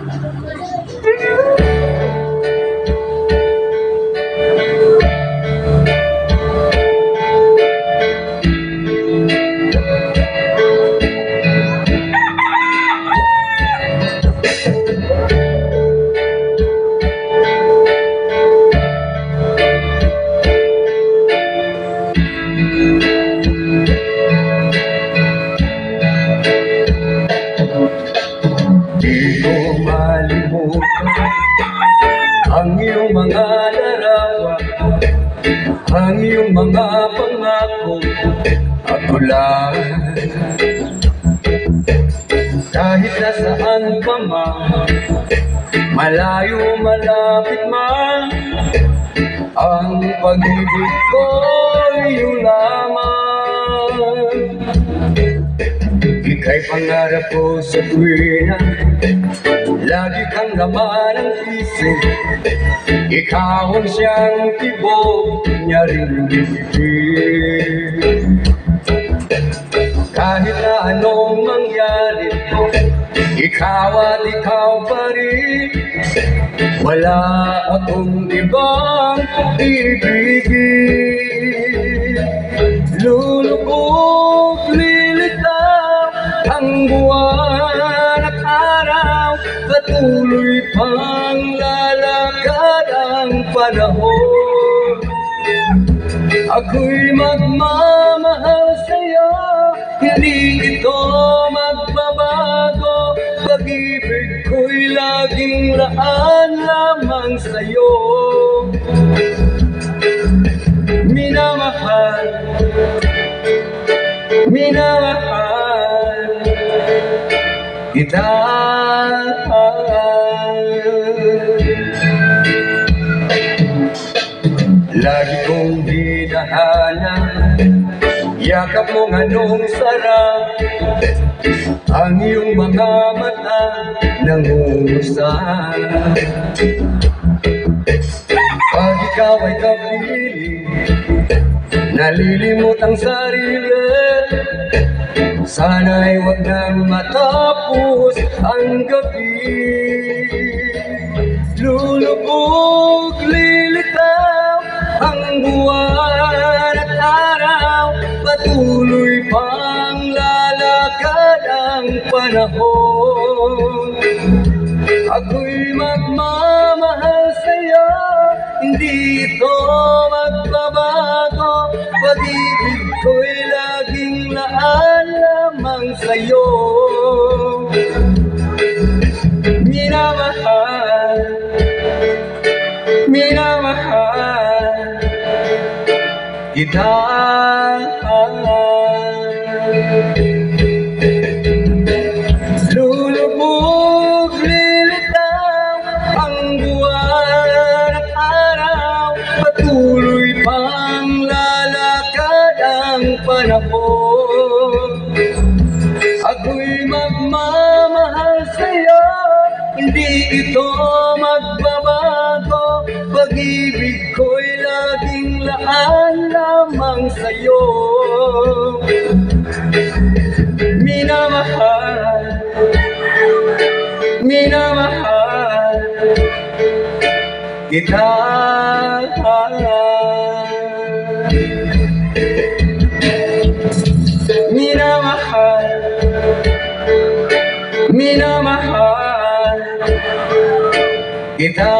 Di ko malimutan ang iyong mga larawan, ang iyong mga pangako at ulan. Kahit nasaan ka man, malayo malapit man, ang pag-ibig ko iyong lamang. Ika'y pangarap ko sa tuwina, lagi kang laman ng isip. Ikaw ang siyang tibok niya rin dibdib. Kahit na anong mangyari, ikaw at ikaw pa rin. Wala akong ibang ibigin. Lulubog, lilitaw ang buwan at araw, patuloy pang lalakad ang panahon. Ako'y magmamahal sa'yo, hindi ito magbabago. Pag-ibig ko'y laging laan lamang sa'yo. Minamahal, minamahal kita. Lagi kong hinahanap yakap mong anong sarap, ang iyong mga mata nangungusap. Pag ikaw ay kapiling, nalilimot ang sarili. Sana'y wag nang matapos ang gabi. Lulubog, lilitaw ang buwan at araw, patuloy pang lalakad ang panahon. Ako'y magmamahal sa'yo, hindi ito magbabago. Pag-ibig ko'y laging laan lamang sa'yo. Minamahal, minamahal kita. Lulubog, lilitaw ang buwan at araw, patuloy pang lalakad ang panahon. Ako'y magmamahal sa'yo, hindi ito magbabago. Pag-ibig ko'y laging laan lamang sa'yo. Minamahal, minamahal kita. Minamahal, minamahal kita.